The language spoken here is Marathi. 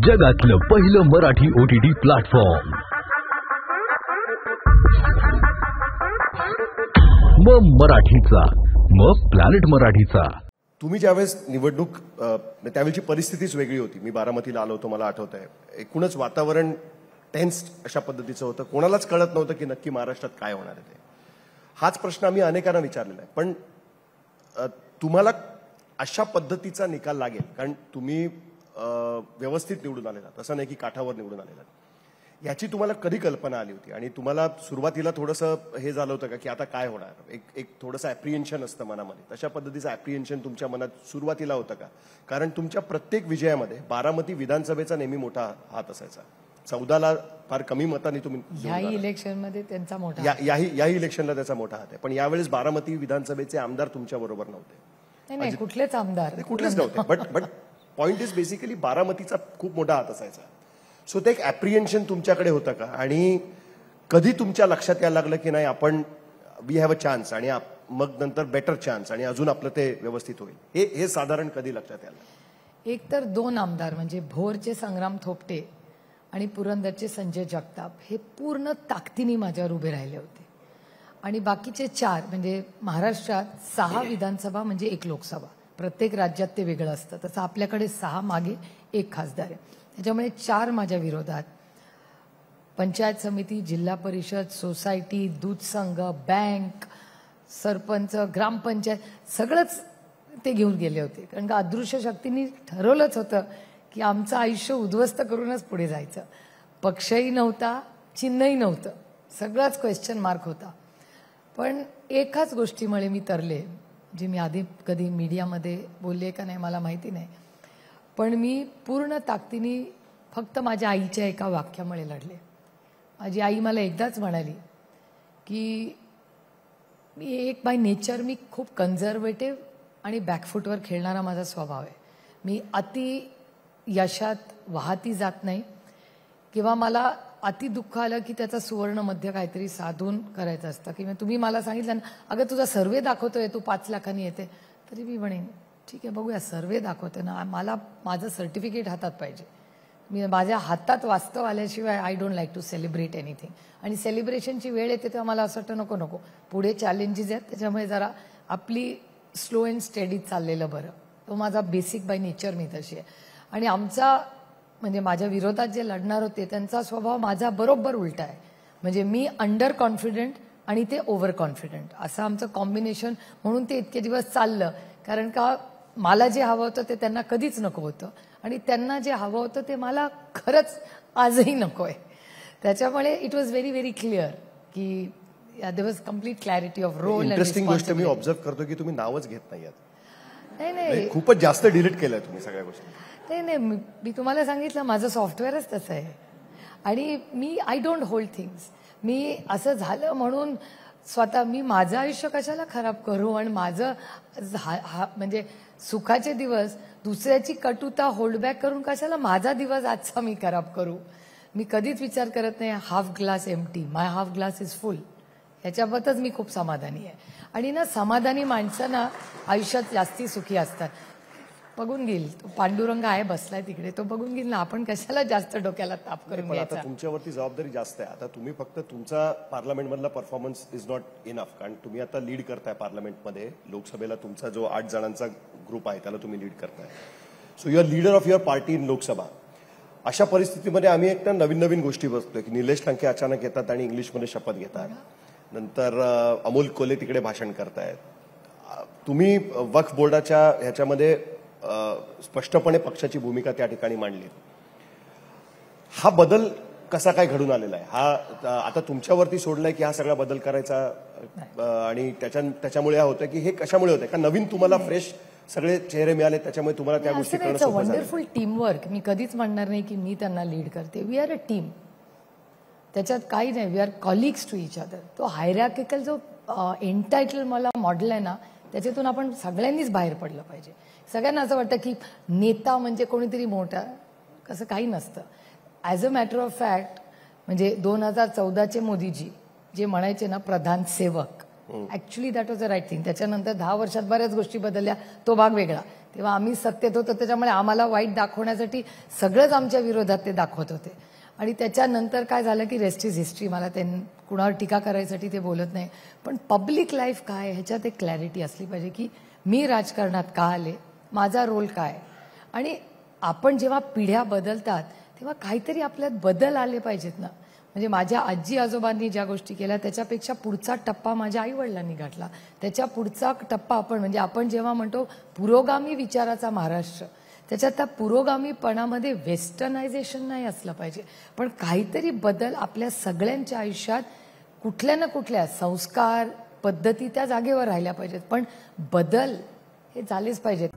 जगातलं पहिलं मराठी OTT प्लॅटफॉर्म मग मराठीचा, मग प्लॅनेट मराठीचा. तुम्ही ज्यावेळेस निवडणूक त्यावेळची परिस्थितीच वेगळी होती. मी बारामतीला आलो होतो, मला आठवत आहे. एकूणच वातावरण टेन्स अशा पद्धतीचं होतं. कोणालाच कळत नव्हतं की नक्की महाराष्ट्रात काय होणार आहे ते. हाच प्रश्न आम्ही अनेकांना विचारलेला आहे. पण तुम्हाला अशा पद्धतीचा निकाल लागेल कारण तुम्ही व्यवस्थित निवडून आलेला, तसं नाही की काठावर निवडून आलेला, याची तुम्हाला कधी कल्पना आली होती? आणि तुम्हाला सुरुवातीला थोडंसं हे झालं होतं का की आता काय होणार? एक थोडंसं ॲप्रिहेन्शन असतं मनामध्ये. तशा पद्धतीचं ॲप्रिहेन्शन तुमच्या मनात सुरुवातीला होतं का? कारण तुमच्या प्रत्येक विजयामध्ये बारामती विधानसभेचा नेहमी मोठा हात असायचा. 14ला फार कमी मतांनी तुम्ही याही इलेक्शनमध्ये त्यांचा मोठा याही इलेक्शनला त्याचा मोठा हात आहे. पण यावेळेस बारामती विधानसभेचे आमदार तुमच्या बरोबर नव्हते. नाही, कुठलेच आमदार कुठलेच नव्हते. बट पॉइंट इज बेसिकली बारामतीचा खूप मोठा हात असायचा. सो ते एक ॲप्रिहेन्शन तुमच्याकडे होतं का? आणि कधी तुमच्या लक्षात यायला लागलं की नाही आपण वी हॅव अ चान्स आणि मग नंतर बेटर चान्स आणि अजून आपलं ते व्यवस्थित होईल, हे साधारण कधी लक्षात यायला? एक तर 2 आमदार म्हणजे भोरचे संग्राम थोपटे आणि पुरंदरचे संजय जगताप हे पूर्ण ताकदीने माझ्यावर उभे राहिले होते. आणि बाकीचे 4 म्हणजे महाराष्ट्रात 6 विधानसभा म्हणजे 1 लोकसभा. प्रत्येक राज्यात ते वेगळं असतं. तसं आपल्याकडे 6 मागे 1 खासदार आहे. त्याच्यामुळे 4 माझ्या विरोधात पंचायत समिती, जिल्हा परिषद, सोसायटी, दूध संघ, बँक, सरपंच, ग्रामपंचायत सगळंच ते घेऊन गेले होते. कारण का अदृश्य शक्तींनी ठरवलंच होतं की आमचं आयुष्य उद्ध्वस्त करूनच पुढे जायचं. पक्षही नव्हता, चिन्हही नव्हतं, सगळाच क्वेश्चन मार्क होता. पण एकाच गोष्टीमुळे मी तरले, जे मी आधी कधी मीडियामध्ये बोलले का नाही मला माहिती नाही, पण मी पूर्ण ताकदीने फक्त माझ्या आईच्या एका वाक्यामुळे लढले. माझी आई मला एकदाच म्हणाली की मी एक बाय नेचर मी खूप कन्झर्वेटिव्ह आणि बॅकफुटवर खेळणारा माझा स्वभाव आहे. मी अति यशात वाहती जात नाही किंवा मला अति दुःख आलं की त्याचा सुवर्ण मध्य काहीतरी साधून करायचं असतं. की तुम्ही मला सांगितलं ना, अगं तुझा सर्वे दाखवतोय तू 5 लाखांनी येते, तरी मी म्हणेन ठीक आहे बघूया, सर्वे दाखवते ना, मला माझं सर्टिफिकेट हातात पाहिजे. मी माझ्या हातात वास्तव आल्याशिवाय I don't like to celebrate anything. आणि सेलिब्रेशनची वेळ येते तेव्हा मला असं वाटतं नको पुढे चॅलेंजेस आहेत, त्याच्यामुळे जरा आपली स्लो अँड स्टेडी चाललेलं बरं. तो माझा बेसिक बाय नेचर मी तशी आहे. आणि आमचा म्हणजे माझ्या विरोधात जे लढणार होते त्यांचा स्वभाव माझा बरोबर उलटा आहे. म्हणजे मी अंडर कॉन्फिडंट आणि ते ओव्हर कॉन्फिडंट असं आमचं कॉम्बिनेशन. म्हणून ते इतके दिवस चाललं. कारण का मला जे हवं होतं ते त्यांना कधीच नको होतं आणि त्यांना जे हवं होतं ते मला खरंच आजही नको आहे. त्याच्यामुळे it was very very clear की there was complete clarity of role. Interesting गोष्ट मी ऑब्झर्व करतो की तुम्ही नावच घेत नाही आहात. नाही, खूपच जास्त डिलीट केलंय तुम्ही सगळ्या गोष्टी. नाही, मी तुम्हाला सांगितलं माझं सॉफ्टवेअरच तसं आहे. आणि मी आय डोंट होल्ड थिंग्स. मी असं झालं म्हणून स्वतः मी माझं आयुष्य कशाला खराब करू आणि माझं म्हणजे सुखाचे दिवस दुसऱ्याची कटुता होल्डबॅक करून कशाला माझा दिवस आजचा मी खराब करू. मी कधीच विचार करत नाही half glass empty, my half glass is full. ह्याच्याबद्दलच मी खूप समाधानी आहे. आणि ना समाधानी माणसं ना आयुष्यात जास्ती सुखी असतात. बघून घेईल तो पांडुरंग आहे बसलाय तिकडे, तो बघून घेईल ना. आपण कशाला जास्त डोक्याला ताप करून घ्यायचा. आता तुमच्यावरती जबाबदारी जास्त आहे. आता तुम्ही फक्त तुमचा पार्लमेंटमधला परफॉर्मन्स इज नॉट इनफ. कारण तुम्ही आता लीड करताय पार्लमेंटमध्ये. लोकसभेला तुमचा जो 8 जणांचा ग्रुप आहे त्याला तुम्ही लीड करताय. So you are leader of your party in Lok Sabha. अशा परिस्थितीमध्ये आम्ही एक नवीन गोष्टी बघतोय की निलेश लंके अचानक येतात आणि इंग्लिशमध्ये शपथ घेतात. नंतर अमोल कोल्हे तिकडे भाषण करतायत. तुम्ही वक्फ बोर्डाच्या ह्याच्यामध्ये स्पष्टपणे पक्षाची भूमिका त्या ठिकाणी मांडली. हा बदल कसा काय घडून आलेला आहे? हा आता तुमच्यावरती सोडलाय की हा सगळा बदल करायचा आणि त्याच्यामुळे होतं की हे कशामुळे होतं? का नवीन तुम्हाला फ्रेश सगळे चेहरे मिळाले त्याच्यामुळे तुम्हाला त्या गोष्टी करणं सोपं झालं? Wonderful teamwork. मी कधीच म्हणणार नाही की मी त्यांना लीड करते. We are a team. त्याच्यात काही नाही. We are colleagues to each other. तो हायरार्किकल जो एंटायटल मला मॉडेल आहे ना, त्याच्यातून आपण सगळ्यांनीच बाहेर पडलं पाहिजे. सगळ्यांना असं वाटतं की नेता म्हणजे कोणीतरी मोठा, कसं काही नसतं. As a matter of fact म्हणजे 2014चे मोदीजी जे म्हणायचे ना प्रधान सेवक, actually that was a right thing. त्याच्यानंतर 10 वर्षात बऱ्याच गोष्टी बदलल्या, तो भाग वेगळा. तेव्हा आम्ही सत्तेत होतो, त्याच्यामुळे आम्हाला वाईट दाखवण्यासाठी सगळंच आमच्या विरोधात ते दाखवत होते. आणि त्याच्यानंतर काय झालं की रेस्ट इज हिस्ट्री. मला कुणावर टीका करायसाठी ते बोलत नाही, पण पब्लिक लाईफ काय ह्याच्यात एक क्लॅरिटी असली पाहिजे की मी राजकारणात का आले, माझा रोल काय. आणि आपण जेव्हा पिढ्या बदलतात तेव्हा काहीतरी आपल्यात बदल आले पाहिजेत ना. म्हणजे माझ्या आजी आजोबांनी ज्या गोष्टी केल्या त्याच्यापेक्षा पुढचा टप्पा माझ्या आईवडिलांनी गाठला. त्याच्या पुढचा टप्पा आपण जेव्हा म्हणतो पुरोगामी विचाराचा महाराष्ट्र, त्याच्यात त्या पुरोगामीपणामध्ये वेस्टर्नायझेशन नाही असलं पाहिजे, पण काहीतरी बदल आपल्या सगळ्यांच्या आयुष्यात कुठल्या ना कुठल्या संस्कार पद्धती त्या जागेवर राहिल्या पाहिजेत, पण बदल हे झालेच पाहिजेत.